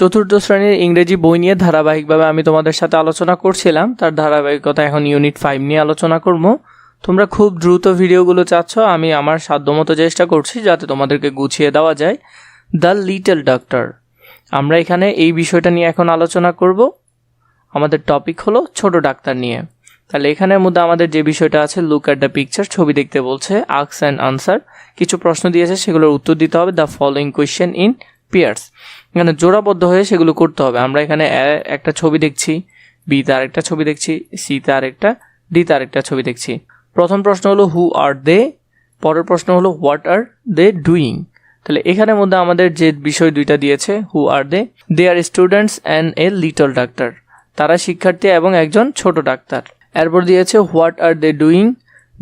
চতুর্থ শ্রেণীর ইংরেজি বই নিয়ে ধারাবাহিকভাবে আমি তোমাদের সাথে আলোচনা করছিলাম, তার ধারাবাহিকতা এখন ইউনিট 5 নিয়ে আলোচনা করব। তোমরা খুব দ্রুত ভিডিওগুলো চাচ্ছ, আমি আমার সাধ্যমতো চেষ্টা করছি যাতে তোমাদেরকে গুছিয়ে দেওয়া যায়। দ্য লিটল ডক্টর, আমরা এখানে এই বিষয়টা নিয়ে এখন আলোচনা করব। আমাদের টপিক হলো ছোট ডাক্তার নিয়ে। তাহলে এখানের মধ্যে আমাদের যে বিষয়টা আছে, লুক অ্যাট দ্য পিকচার, ছবি দেখতে বলছে, আস্ক অ্যান্ড আনসার, কিছু প্রশ্ন দিয়েছে সেগুলোর উত্তর দিতে হবে। The following question in pairs, এখানে জোড়াবদ্ধ হয়ে সেগুলো করতে হবে। আমরা এখানে একটা ছবি দেখছি, বিতে আরেকটা ছবি দেখছি, সিতে আরেকটা, ডিতে আরেকটা ছবি দেখছি। প্রথম প্রশ্ন হলো হু আর দে, পরের প্রশ্ন হলো হোয়াট আর দে ডুইং। তাহলে এখানের মধ্যে আমাদের যে বিষয় দুইটা দিয়েছে, who are they, they are students and a little doctor, তারা শিক্ষার্থী এবং একজন ছোট ডাক্তার। এরপর দিয়েছে what are they doing,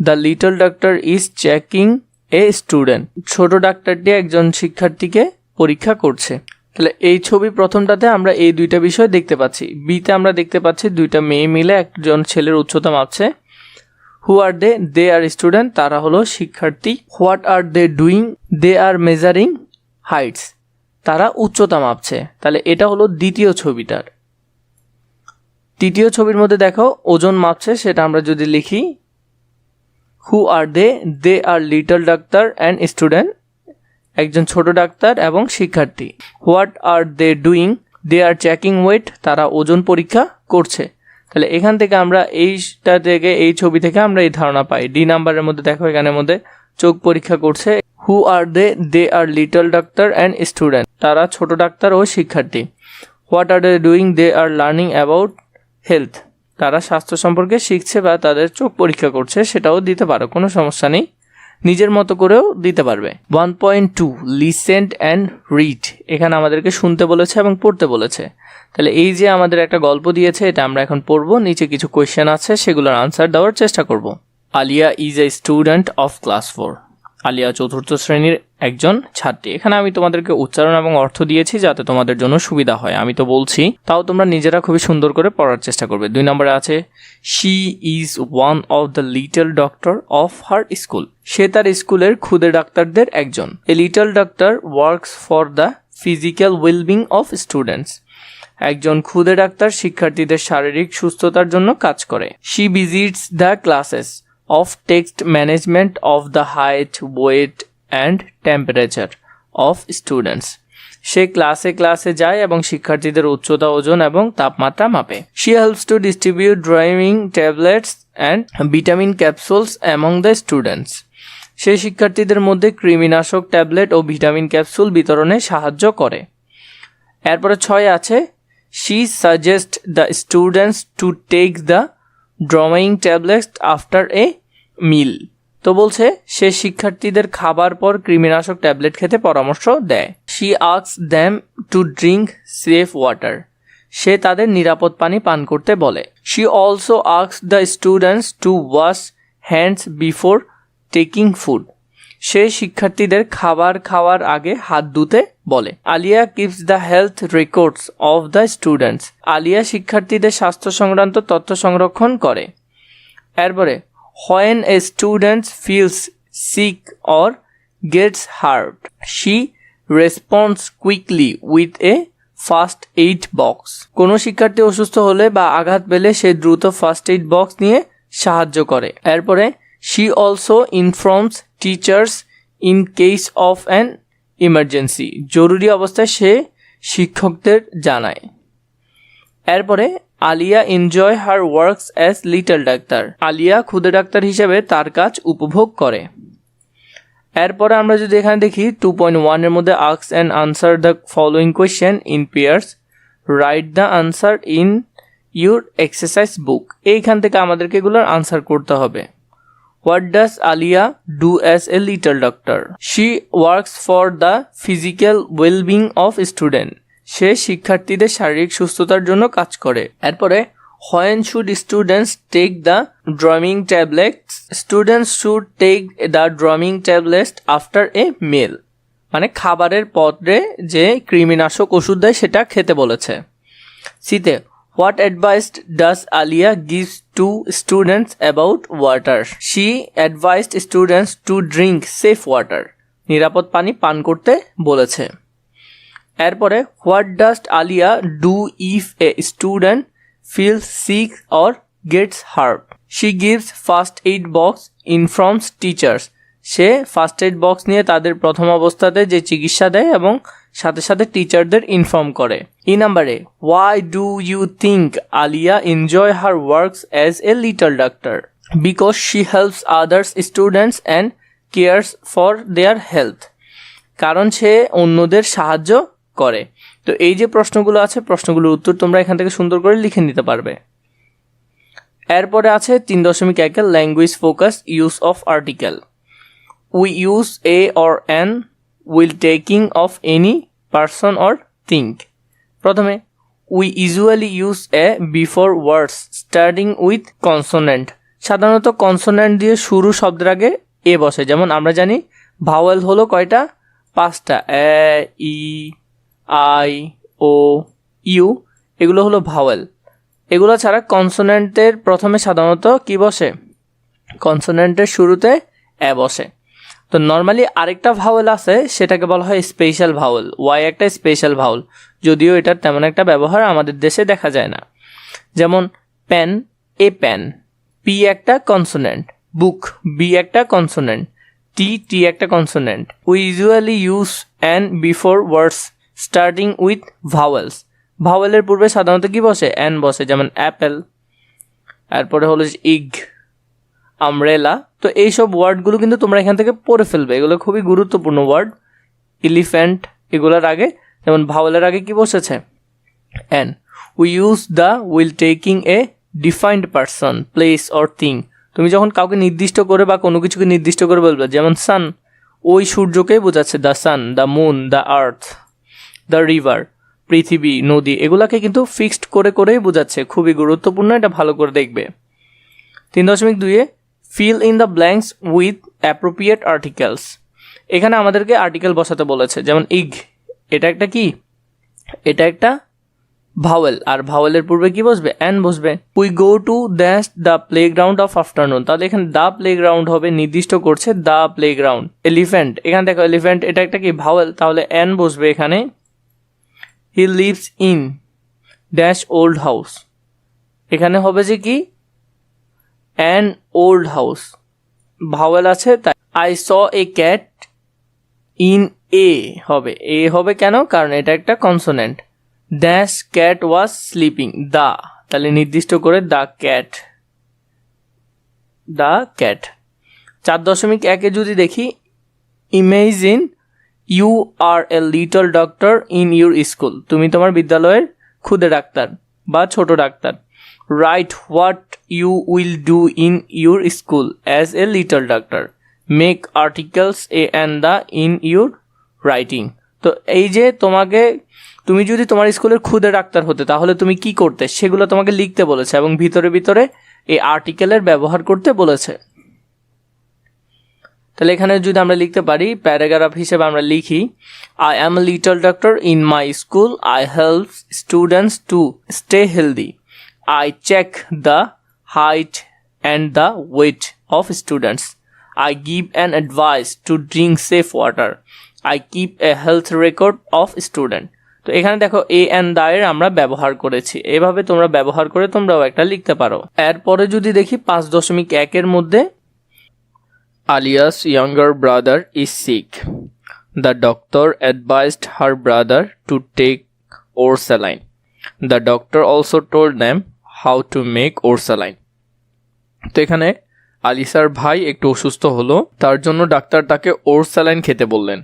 the little doctor is checking a student, ছোট ডাক্তারটি একজন শিক্ষার্থীকে পরীক্ষা করছে। তাহলে এই ছবি প্রথমটাতে আমরা এই দুইটা বিষয় দেখতে পাচ্ছি। বিতে আমরা দেখতে পাচ্ছি দুইটা মেয়ে মিলে একজন ছেলের উচ্চতা মাপছে। হু are they, they R student, তারা হলো শিক্ষার্থী। What are they doing, they are measuring heights, তারা উচ্চতা মাপছে। তাহলে এটা হলো দ্বিতীয় ছবিটার। তৃতীয় ছবির মধ্যে দেখো ওজন মাপছে, সেটা আমরা যদি লিখি who are they, they are little doctor and student, একজন ছোট ডাক্তার এবং শিক্ষার্থী। What are they doing, they are checking weight, তারা ওজন পরীক্ষা করছে। তাহলে এখান থেকে আমরা এইটা থেকে, এই ছবি থেকে আমরা এই ধারণা পাই। ডি নাম্বারের মধ্যে দেখো এখানের মধ্যে চোখ পরীক্ষা করছে। Who are they, they are little doctor and student, তারা ছোট ডাক্তার ও শিক্ষার্থী। What are they doing, they are learning about health, তারা স্বাস্থ্য সম্পর্কে শিখছে বা তাদের চোখ পরীক্ষা করছে, সেটাও দিতে পারো, কোনো সমস্যা নেই, নিজের মতো করেও দিতে পারবে। 1.2 লিসেন অ্যান্ড রিড, এখানে আমাদেরকে শুনতে বলেছে এবং পড়তে বলেছে। তাহলে এই যে আমাদের একটা গল্প দিয়েছে, এটা আমরা এখন পড়বো। নিচে কিছু কোয়েশ্চেন আছে, সেগুলোর আনসার দেওয়ার চেষ্টা করব। Aliya is a student of class 4, Aliya চতুর্থ শ্রেণীর একজন ছাত্রী। এখানে আমি তোমাদেরকে উচ্চারণ এবং অর্থ দিয়েছি যাতে তোমাদের জন্য সুবিধা হয়। আমি তো বলছি, তাও তোমরা নিজেরা খুবই সুন্দর করে পড়ার চেষ্টা করবে। 2 নম্বরে আছে she is one of the little doctor of her school, সে তার স্কুলের ক্ষুদে ডাক্তারদের একজন। A little doctor works for the physical wellbeing of students, একজন ক্ষুদে ডাক্তার শিক্ষার্থীদের শারীরিক সুস্থতার জন্য কাজ করে। She visits the classes of text management of the height, weight and temperature of students, সে ক্লাসে ক্লাসে যায় এবং শিক্ষার্থীদের উচ্চতা, ওজন এবং তাপমাত্রা মাপে। She helps to distribute driving tablets and vitamin capsules among the students, সে শিক্ষার্থীদের মধ্যে কৃমিনাশক ট্যাবলেট ও ভিটামিন ক্যাপসুল বিতরণে সাহায্য করে। এরপরে 6 আছে she suggest the students to take the driving tablets after a meal, তো বলছে সে শিক্ষার্থীদের খাবার পর কৃমিনাশক ট্যাবলেট খেতে পরামর্শ দেয়। She asks them to drink safe water, সে তাদের নিরাপদ পানি পান করতে বলে। She also asks the students to wash hands before taking food, সে শিক্ষার্থীদের খাবার খাওয়ার আগে হাত ধুতে বলে। Aliya keeps the health records of the students, Aliya শিক্ষার্থীদের স্বাস্থ্য সংক্রান্ত তথ্য সংরক্ষণ করে। এরপরে when a student feels sick or gets hurt, she responds quickly with a first aid box, কোনো শিক্ষার্থী অসুস্থ হলে বা আঘাত পেলে সে দ্রুত ফার্স্ট এইড বক্স নিয়ে সাহায্য করে। এরপরে she also informs teachers in case of an emergency, জরুরি অবস্থায় সে শিক্ষকদের জানায়। এরপরে Aliya enjoy her works as little doctor, Aliya ক্ষুদে ডাক্তার হিসেবে তার কাজ উপভোগ করে। এরপরে আমরা যদি এখানে দেখি 2.1 এর মধ্যে ask and answer the following question in pairs, write the answer in your exercise book, এইখান থেকে আমাদেরকে এগুলোর আনসার করতে হবে। What does Aliya do as a little doctor? She works for the physical wellbeing of student, সে শিক্ষার্থীদের শারীরিক সুস্থতার জন্য কাজ করে। এরপরে when should students take the drumming tablets? Students should take the drumming tablets after a meal, মানে খাবারের পরে যে কৃমিনাশক ওষুধ দেয় সেটা খেতে বলেছে। সিতে what advice does Alia give to students about water? She advised students to drink safe water, নিরাপদ পানি পান করতে বলেছে। এরপরে what does Aliya do if a student feels sick or gets hurt? She gives first aid box informs teachers. সে first aid box নিয়ে তাদের প্রথম অবস্থাতে যে চিকিৎসা দেয় এবং সাথে সাথে টিচারদের ইনফর্ম করে। ই নাম্বারে why do you think Aliya enjoy her works as a little doctor? Because she helps others students and cares for their health. কারণ সে অন্যদের সাহায্য করে। তো এই যে প্রশ্নগুলো আছে, প্রশ্নগুলোর উত্তর তোমরা এখান থেকে সুন্দর করে লিখে নিতে পারবে। এরপরে আছে 3.1 language focus use of article. We use a or an while talking of any person or thing. প্রথমে we usually use a before words starting with consonant. সাধারণত কনসোনেন্ট দিয়ে শুরু শব্দের আগে এ বসে। যেমন আমরা জানি ভাওয়েল হলো কয়টা? 5টা। এ, ই, আই, ও, ইউ, এগুলো হলো ভাওয়েল। এগুলো ছাড়া কনসোনেন্টের প্রথমে সাধারণত কি বসে? কনসোনেন্টের শুরুতে এ বসে। তো নর্মালি আরেকটা ভাওয়েল আছে, সেটাকে বলা হয় স্পেশাল ভাওয়েল। ওয়াই একটা স্পেশাল ভাওয়েল, যদিও এটার তেমন একটা ব্যবহার আমাদের দেশে দেখা যায় না। যেমন পেন, এ পেন। পি একটা কনসোনেন্ট। বুক, বি একটা কনসোনেন্ট। টি একটা consonant. We usually use an before words starting with vowels. ভাওয়েলের পূর্বে সাধারণত কি বসে? অ্যান বসে। যেমন অ্যাপেল, এরপরে হলো ইগ, আমব্রেলা। তো এইসব ওয়ার্ডগুলো কিন্তু তোমরা এখান থেকে পড়ে ফেলবে, এগুলো খুবই গুরুত্বপূর্ণ ওয়ার্ড। এলিফ্যান্ট, এগুলোর আগে যেমন ভাওয়েলের আগে কি বসেছে? An. We use the will taking a defined person, place or thing. তুমি যখন কাউকে নির্দিষ্ট করে বা কোনো কিছুকে নির্দিষ্ট করে বলবে, যেমন সান, ওই সূর্যকেই বোঝাচ্ছে the sun, the moon, the earth, the river, পৃথিবী, নদী, এগুলাকে কিন্তু ফিক্সড করে করেই বোঝাচ্ছে। খুবই গুরুত্বপূর্ণ, এটা ভালো করে দেখবে। 3.2 fill in the blanks with appropriate articles. এখানে আমাদেরকে আর্টিকেল বসাতে বলেছে। যেমন ইগ, এটা একটা কি? এটা একটা ভাওয়েল, আর ভাওয়েলের পূর্বে কি বসবে? অ্যান বসবে। We go to the playground of afternoon, তাহলে এখানে দ্য প্লেগ্রাউন্ড হবে, নির্দিষ্ট করছে দ্য প্লেগ্রাউন্ড। এলিফ্যান্ট, এখানে দেখো এলিফ্যান্ট, এটা একটা কি? ভাওয়েল, তাহলে অ্যান বসবে এখানে। He lives in dash old house, এখানে হবে যে কি? অ্যান ওল্ড হাউস, ভাওয়েল আছে তাই। I saw A cat in a হবে, এ হবে কেন? কারণ এটা একটা consonant. Dash cat was sleeping, the, তাহলে নির্দিষ্ট করে দ্য ক্যাট, দ্য ক্যাট। 4.1 যদি দেখি, imagine you are a little doctor in your school. তুমি তোমার বিদ্যালয়ের ক্ষুদে ডাক্তার বা ছোট ডাক্তার। Right what you will do in your school as a little doctor. Make articles a and the in your writing. তো এই যে তুমি যদি তোমার স্কুলের ক্ষুদে ডাক্তার হতে, তাহলে তুমি কি করতে, সেগুলো তোমাকে লিখতে বলেছে এবং ভিতরে ভিতরে এই আর্টিকেলের ব্যবহার করতে বলেছে। তাহলে এখানে যদি আমরা লিখতে পারি, প্যারাগ্রাফ হিসেবে আমরা লিখি, I am a little doctor in my school, I help students to stay healthy, I check the height and the weight of students, I give an advice to drink safe water, I keep a health record of student. তো এখানে দেখো এ and the এর আমরা ব্যবহার করেছি, এভাবে তোমরা ব্যবহার করে তোমরাও একটা লিখতে পারো। এরপরে যদি দেখি 5.1 মধ্যে, Alia's younger brother is sick. The doctor advised her brother to take Orsaline. The doctor also told them how to make Orsaline. তো এখানে আলিসার ভাই একটু অসুস্থ হলো, তার জন্য ডাক্তার তাকে ওরসালাইন খেতে বললেন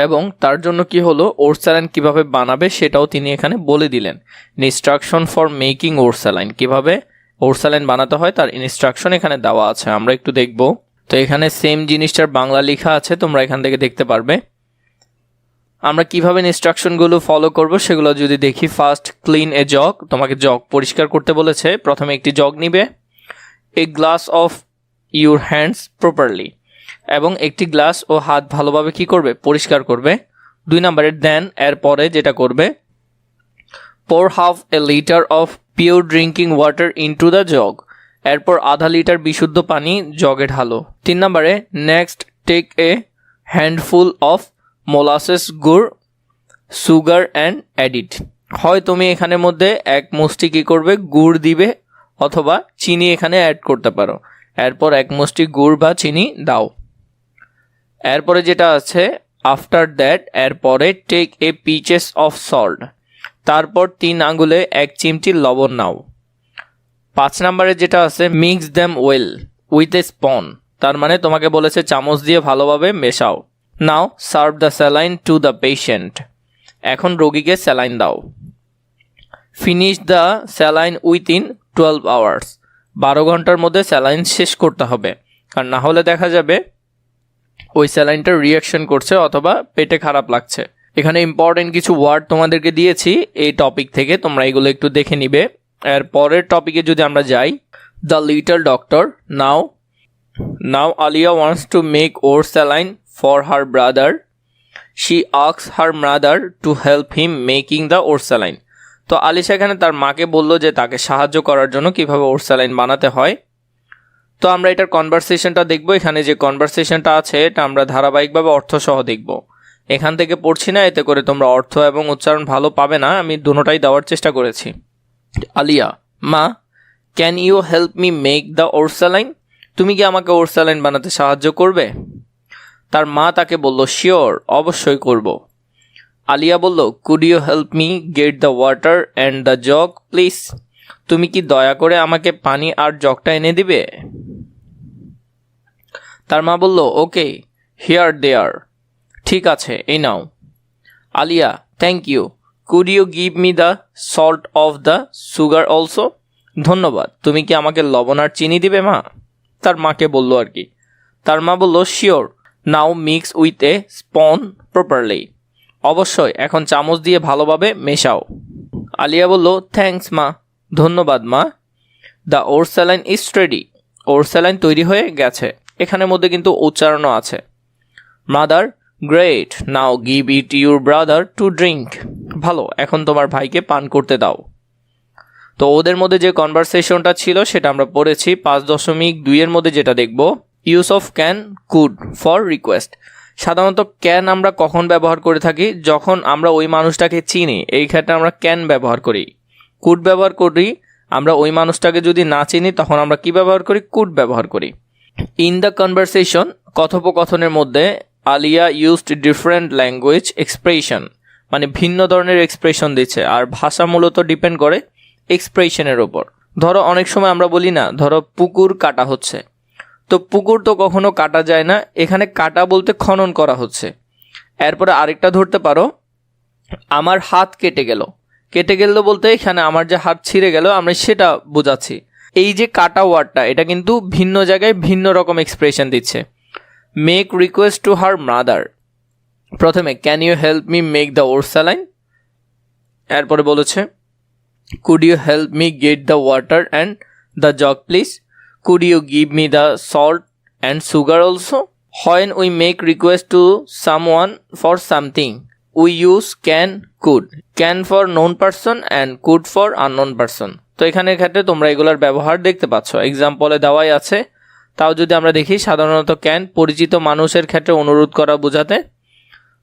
এবং তার জন্য কি হলো, ওরসালাইন কিভাবে বানাবে সেটাও তিনি এখানে বলে দিলেন। ইনস্ট্রাকশন ফর মেকিং ওরসালাইন, কিভাবে ওরসালাইন বানাতে হয় তার ইনস্ট্রাকশন এখানে দেওয়া আছে, আমরা একটু দেখব। তো এখানে সেম জিনিসটার বাংলা লেখা আছে, তোমরা এখান থেকে দেখতে পারবে। আমরা কিভাবে ইনস্ট্রাকশনগুলো ফলো করব সেগুলো যদি দেখি, ফার্স্ট ক্লিন এ জগ, তোমাকে জগ পরিষ্কার করতে বলেছে। প্রথমে একটি জগ নিবে, a glass of your hands properly, এবং একটি গ্লাস ও হাত ভালোভাবে কি করবে, পরিষ্কার করবে। 2 নম্বরে দেন, এর পরে যেটা করবে, pour half a liter of pure drinking water into the jug, এরপর আধা লিটার বিশুদ্ধ পানি জগে ঢালো। 3 নম্বরে next take a handful of molasses gur sugar and added. হয় তুমি এখানের মধ্যে এক মুষ্টি কী করবে, গুড় দিবে, অথবা চিনি এখানে অ্যাড করতে পারো। এরপর এক মুষ্টি গুড় বা চিনি দাও। এরপরে যেটা আছে আফটার দ্যাট, এরপরে take a pinches of salt, তারপর 3 আঙ্গুলে 1 চিমটি লবণ নাও। 5 নম্বরে যেটা আছে mix them well with a spoon, তার মানে তোমাকে বলেছে চামচ দিয়ে ভালোভাবে মেশাও। Now serve the saline to the patient, এখন রোগীকে স্যালাইন দাও। Finish the saline within 12 hours, 12 ঘন্টার মধ্যে স্যালাইন শেষ করতে হবে, আর না হলে দেখা যাবে ওই স্যালাইনটা রিয়াকশন করছে অথবা পেটে খারাপ লাগছে। এখানে ইম্পর্টেন্ট কিছু ওয়ার্ড তোমাদেরকে দিয়েছি এই টপিক থেকে, তোমরা এগুলো একটু দেখে নিবে। এর পরের টপিকে যদি আমরা যাই, the little doctor. Now Aliya wants to make oral saline for her brother, she asks her mother to help him making the oral saline. তো আলিশা এখানে তার মাকে বলল যে তাকে সাহায্য করার জন্য কিভাবে ওর স্যালাইন বানাতে হয়। তো আমরা এটার কনভারসেশনটা দেখব। এখানে যে কনভারসেশনটা আছে এটা আমরা ধারাবাহিকভাবে অর্থসহ দেখব। এখান থেকে পড়ছি না, এতে করে তোমরা অর্থ এবং উচ্চারণ ভালো পাবে না, আমি দুটোটাই দেওয়ার চেষ্টা করেছি। আলিয়া, মা, can you help me make the oral saline, তুমি কি আমাকে ওর স্যালাইন বানাতে সাহায্য করবে? তার মা তাকে বলল শিওর, অবশ্যই করব। আলিয়া বলল could you help me get the water and the jug please, তুমি কি দয়া করে আমাকে পানি আর জগটা এনে দিবে? তার মা বলল ওকে, হিয়ার দে আর, ঠিক আছে এই নাও। Aliya, thank you, could you give me the salt of the sugar also, ধন্যবাদ, তুমি কি আমাকে লবণ আর চিনি দিবে মা? তার মাকে বলল আর কি। তার মা বলল sure, now mix with a spoon properly, অবশ্যই, এখন চামচ দিয়ে ভালোভাবে মেশাও। আলিয়া বলল থ্যাঙ্কস মা, ধন্যবাদ মা। The oral saline is ready, or saline তৈরি হয়ে গেছে। এখানের মধ্যে কিন্তু উচ্চারণও আছে। Mother, great, now give it your brother to drink, ভালো, এখন তোমার ভাইকে পান করতে দাও। তো ওদের মধ্যে যে কনভারসেশনটা ছিল সেটা আমরা পড়েছি। 5.2 মধ্যে যেটা দেখব, use of can could for request. সাধারণত ক্যান আমরা কখন ব্যবহার করে থাকি? যখন আমরা ওই মানুষটাকে চিনি, এই ক্ষেত্রে আমরা ক্যান ব্যবহার করি। কুড ব্যবহার করি আমরা ওই মানুষটাকে যদি না চিনি, তখন আমরা কি ব্যবহার করি? কুড ব্যবহার করি। ইন দ্য কনভারসেশন, কথোপকথনের মধ্যে Aliya used different language expression, মানে ভিন্ন ধরনের এক্সপ্রেশন দিচ্ছে। আর ভাষা মূলত ডিপেন্ড করে এক্সপ্রেশনের ওপর। ধরো অনেক সময় আমরা বলি না, ধরো পুকুর কাটা হচ্ছে, তো পুকুর তো কখনো কাটা যায় না, এখানে কাটা বলতে খনন করা হচ্ছে। এরপরে আরেকটা ধরতে পারো, আমার হাত কেটে গেল। কেটে গেল বলতে এখানে আমার যে হাত ছিঁড়ে গেল আমরা সেটা বোঝাচ্ছি। এই যে কাটা ওয়ার্ডটা, এটা কিন্তু ভিন্ন জায়গায় ভিন্ন রকম এক্সপ্রেশন দিচ্ছে। Make request to her mother, প্রথমে can you help me make the oral saline, এরপরে বলেছে could you help me get the water and the jug please, could you give me the salt and sugar also? When we make request to someone for something, we use can, could. Can for known person and could for unknown person. তো এখানের ক্ষেত্রে তোমরা এগুলোর ব্যবহার দেখতে পাচ্ছ, এক্সাম্পলে দেওয়াই আছে। তাও যদি আমরা দেখি, সাধারণত ক্যান পরিচিত মানুষের ক্ষেত্রে অনুরোধ করা বোঝাতে,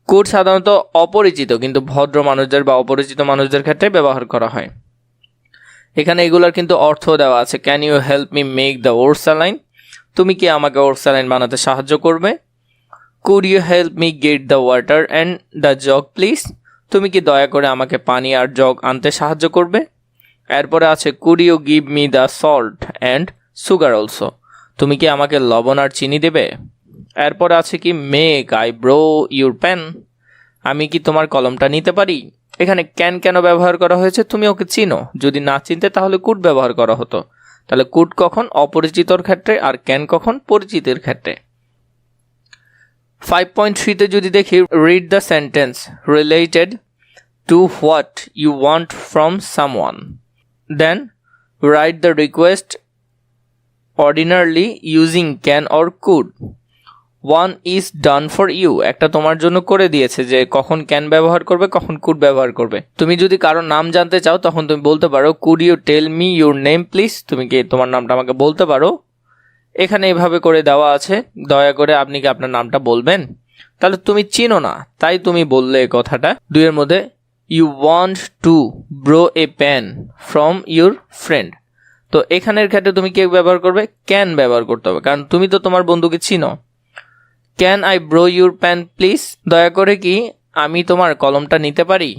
কুড সাধারণত অপরিচিত কিন্তু ভদ্র মানুষদের বা অপরিচিত মানুষদের ক্ষেত্রে ব্যবহার করা হয়। এখানে এগুলার কিন্তু অর্থ দেওয়া আছে। Can you help me make the oral saline, তুমি কি আমাকে ওর স্যালাইন বানাতে সাহায্য করবে? Could you help me get the water and the jug please, তুমি কি দয়া করে আমাকে পানি আর জগ আনতে সাহায্য করবে? এরপরে আছে could you give me the salt and sugar also, তুমি কি আমাকে লবণ আর চিনি দেবে? এরপরে আছে কি may I borrow your pen, আমি কি তোমার কলমটা নিতে পারি? এখানে ক্যান কেন ব্যবহার করা হয়েছে? তুমি ওকে চিনো, যদি না চিনতে তাহলে কুড ব্যবহার করা হতো। তাহলে কুড কখন? অপরিচিতর ক্ষেত্রে, আর ক্যান কখন? পরিচিতের ক্ষেত্রে। 5.3-তে যদি দেখি, read the sentence related to what you want from someone, then write the request ordinarily using can or could. One is done for you, একটা তোমার জন্য করে দিয়েছে যে কখন ক্যান ব্যবহার করবে, কখন কুড ব্যবহার করবে। তুমি যদি কারোর নাম জানতে চাও তখন তুমি বলতে পারো could you tell me your name please, তুমি কি তোমার নামটা আমাকে বলতে পারো? এখানে এভাবে করে দেওয়া আছে, দয়া করে আপনি কি আপনার নামটা বলবেন? তাহলে তুমি চিনো না, তাই তুমি বললে কথাটা। 2 এর মধ্যে you want to borrow a pen from your friend. তো এখানের ক্ষেত্রে তুমি কে ব্যবহার করবে? ক্যান ব্যবহার করতে হবে, কারণ তুমি তো তোমার বন্ধুকে চিনো। Can I borrow your pen please? দয়া করে কি আমি তোমার কলমটা নিতে পারি?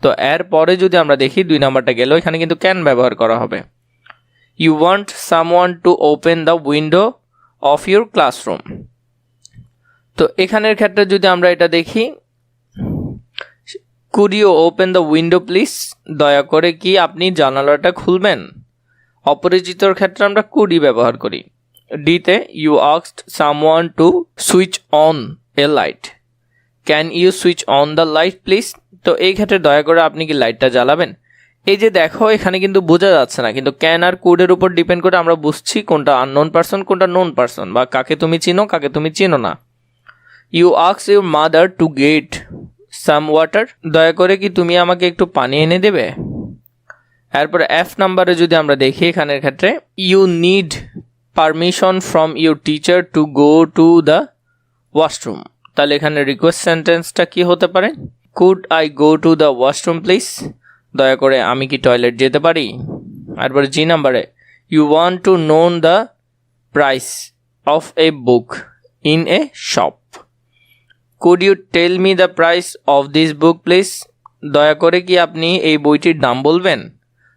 তো এর পরে যদি আমরা দেখি 2 নাম্বারটা গেল, এখানে কিন্তু ক্যান ব্যবহার করা হবে। You want someone to open the window of your classroom. তো এখানের ক্ষেত্রে যদি আমরা এটা দেখি, could you open the window please? দয়া করে কি আপনি জানালাটা খুলবেন? অপরিচিতর ক্ষেত্রে আমরা কুডই ব্যবহার করি। ডিতে you asked someone to switch on a light, can you switch on the light please? তো এই ক্ষেত্রে দয়া করে আপনি কি লাইটটা জ্বালাবেন? এই যে দেখো এখানে কিন্তু বোঝা যাচ্ছে না, কিন্তু ক্যান আর কুডের উপর ডিপেন্ড করে আমরা বুঝছি কোনটা আননোন পারসন কোনটা নোন পারসন, বা কাকে তুমি চিনো কাকে তুমি চিনো না। You ask your mother to get some water, দয়া করে কি তুমি আমাকে একটু পানি এনে দেবে? এরপরে এফ নাম্বারে যদি আমরা দেখি, এখানের ক্ষেত্রে you need permission from your teacher to go to the washroom. তাহলে এখানে রিকোয়েস্ট সেন্টেন্সটা কি হতে পারে? Could I go to the washroom please? দয়া করে আমি কি টয়লেট যেতে পারি? এরপরে জি নাম্বারে you want to known the price of a book in a shop, could you tell me the price of this book please? দয়া করে কি আপনি এই বইটির দাম বলবেন?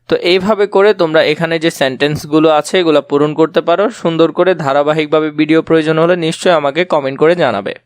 তো এইভাবে করে তোমরা এখানে যে সেন্টেন্সগুলো আছে এগুলো পূরণ করতে পারো সুন্দর করে। ধারাবাহিকভাবে ভিডিও প্রয়োজন হলে নিশ্চয়ই আমাকে কমেন্ট করে জানাবে।